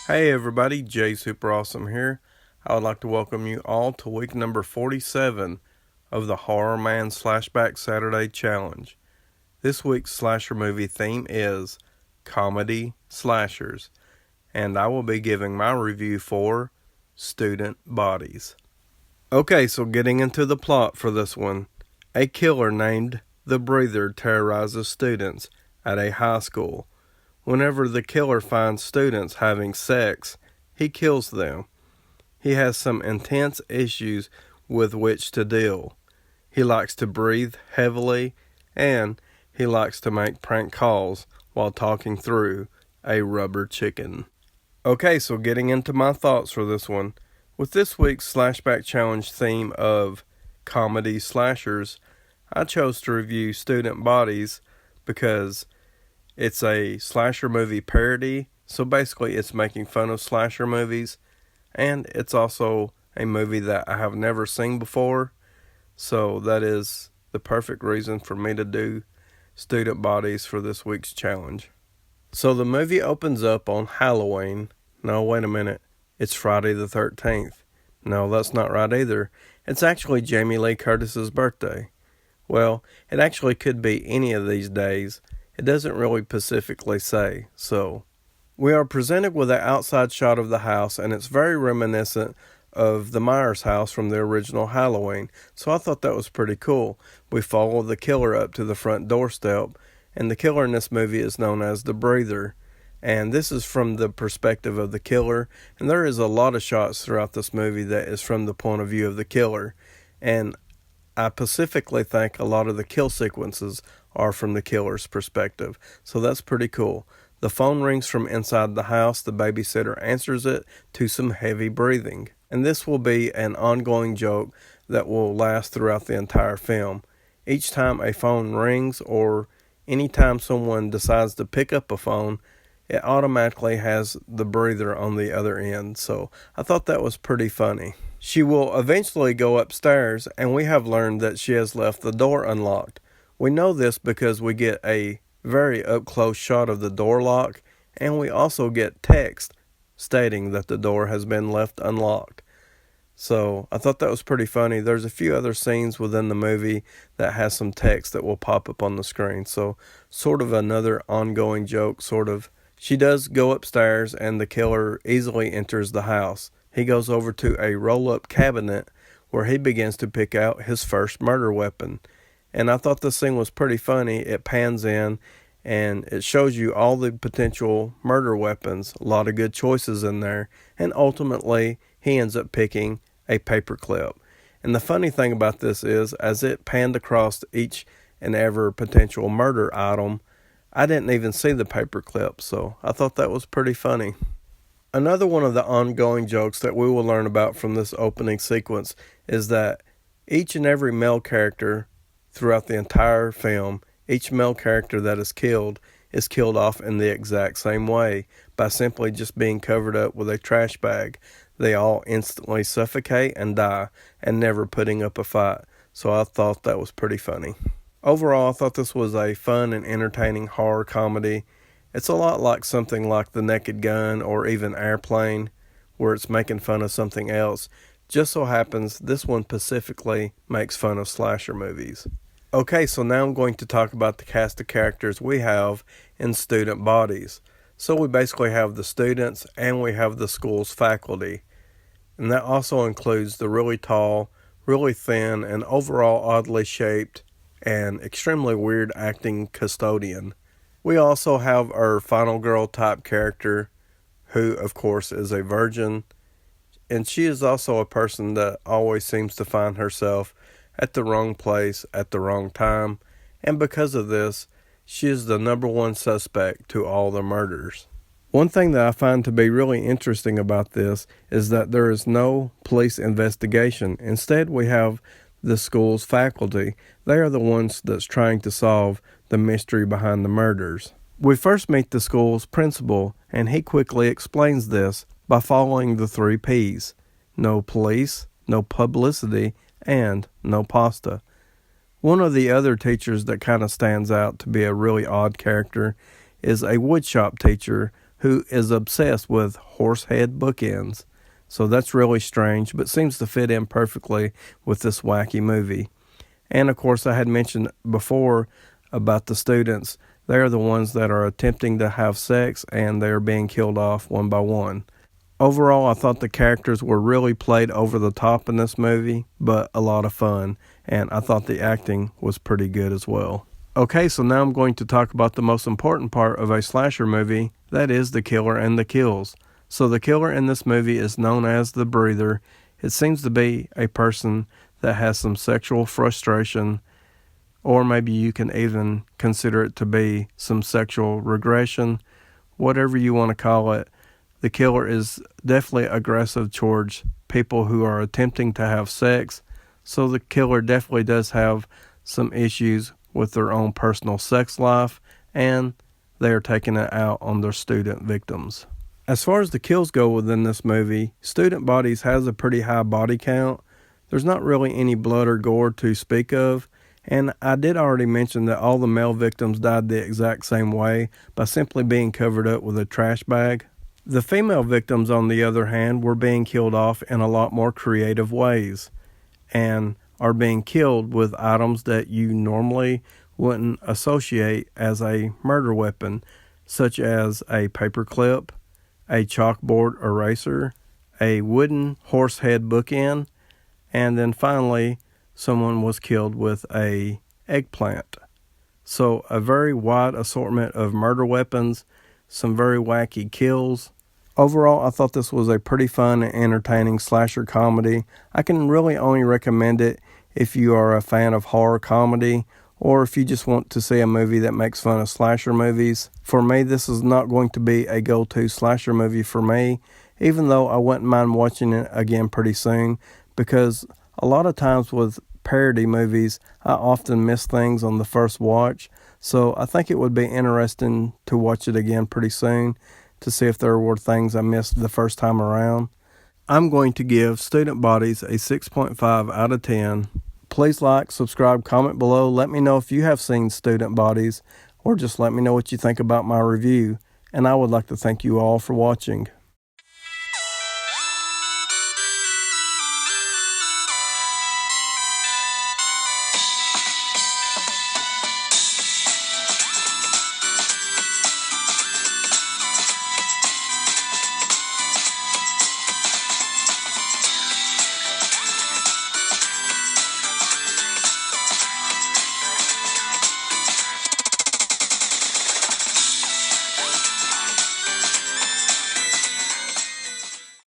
Hey everybody, Jay Super Awesome here. I would like to welcome you all to week number 47 of the TheHORRORman's SlashBack Saturday Challenge. This week's slasher movie theme is comedy slashers, and I will be giving my review for Student Bodies. Okay, so getting into the plot for this one. A killer named the Breather terrorizes students at a high school. Whenever the killer finds students having sex, he kills them. He has some intense issues with which to deal. He likes to breathe heavily, and he likes to make prank calls while talking through a rubber chicken. Okay, so getting into my thoughts for this one. With this week's SlashBack Challenge theme of comedy slashers, I chose to review Student Bodies because it's a slasher movie parody, so basically it's making fun of slasher movies, and it's also a movie that I have never seen before, so that is the perfect reason for me to do Student Bodies for this week's challenge. So the movie opens up on Halloween. No, wait a minute. It's Friday the 13th. No, that's not right either. It's actually Jamie Lee Curtis's birthday. Well, it actually could be any of these days. It doesn't really specifically say, so. We are presented with an outside shot of the house, and it's very reminiscent of the Myers house from the original Halloween, so I thought that was pretty cool. We follow the killer up to the front doorstep, and the killer in this movie is known as the Breather, and this is from the perspective of the killer, and there is a lot of shots throughout this movie that is from the point of view of the killer, and I specifically think a lot of the kill sequences are from the killer's perspective, so that's pretty cool. The phone rings from inside the house. The babysitter answers it to some heavy breathing. And this will be an ongoing joke that will last throughout the entire film. Each time a phone rings or anytime someone decides to pick up a phone, it automatically has the breather on the other end. So I thought that was pretty funny. She will eventually go upstairs, and we have learned that she has left the door unlocked. We know this because we get a very up-close shot of the door lock, and we also get text stating that the door has been left unlocked. So I thought that was pretty funny. There's a few other scenes within the movie that has some text that will pop up on the screen. So sort of another ongoing joke, sort of. She does go upstairs, and the killer easily enters the house. He goes over to a roll-up cabinet where he begins to pick out his first murder weapon. And I thought this scene was pretty funny. It pans in and it shows you all the potential murder weapons. A lot of good choices in there. And ultimately, he ends up picking a paperclip. And the funny thing about this is, as it panned across each and every potential murder item, I didn't even see the paperclip. So I thought that was pretty funny. Another one of the ongoing jokes that we will learn about from this opening sequence is that each and every male character throughout the entire film, each male character that is killed off in the exact same way by simply just being covered up with a trash bag. They all instantly suffocate and die and never putting up a fight. So I thought that was pretty funny. Overall, I thought this was a fun and entertaining horror comedy. It's a lot like something like The Naked Gun or even Airplane, where it's making fun of something else. Just so happens this one specifically makes fun of slasher movies. Okay, so now I'm going to talk about the cast of characters we have in Student Bodies. So we basically have the students and we have the school's faculty. And that also includes the really tall, really thin, and overall oddly shaped and extremely weird acting custodian. We also have our final girl type character, who of course is a virgin. And she is also a person that always seems to find herself at the wrong place at the wrong time, and because of this, she is the number one suspect to all the murders. One thing that I find to be really interesting about this is that there is no police investigation. Instead, we have the school's faculty. They are the ones that's trying to solve the mystery behind the murders. We first meet the school's principal, and he quickly explains this by following the 3 P's. No police, no publicity, and no pasta. One of the other teachers that kind of stands out to be a really odd character is a woodshop teacher who is obsessed with horse head bookends. So that's really strange, but seems to fit in perfectly with this wacky movie. And of course, I had mentioned before about the students. They're the ones that are attempting to have sex, and they're being killed off one by one. Overall, I thought the characters were really played over the top in this movie, but a lot of fun, and I thought the acting was pretty good as well. Okay, so now I'm going to talk about the most important part of a slasher movie, that is the killer and the kills. So the killer in this movie is known as the breather. It seems to be a person that has some sexual frustration, or maybe you can even consider it to be some sexual regression, whatever you want to call it. The killer is definitely aggressive towards people who are attempting to have sex, so the killer definitely does have some issues with their own personal sex life, and they are taking it out on their student victims. As far as the kills go within this movie, Student Bodies has a pretty high body count. There's not really any blood or gore to speak of, and I did already mention that all the male victims died the exact same way by simply being covered up with a trash bag. The female victims, on the other hand, were being killed off in a lot more creative ways and are being killed with items that you normally wouldn't associate as a murder weapon, such as a paperclip, a chalkboard eraser, a wooden horse head bookend, and then finally someone was killed with a eggplant. So a very wide assortment of murder weapons, some very wacky kills. Overall, I thought this was a pretty fun and entertaining slasher comedy. I can really only recommend it if you are a fan of horror comedy, or if you just want to see a movie that makes fun of slasher movies. For me, this is not going to be a go-to slasher movie for me, even though I wouldn't mind watching it again pretty soon, because a lot of times with parody movies, I often miss things on the first watch, so I think it would be interesting to watch it again pretty soon to see if there were things I missed the first time around. I'm going to give Student Bodies a 6.5 out of 10. Please like, subscribe, comment below. Let me know if you have seen Student Bodies, or just let me know what you think about my review. And I would like to thank you all for watching.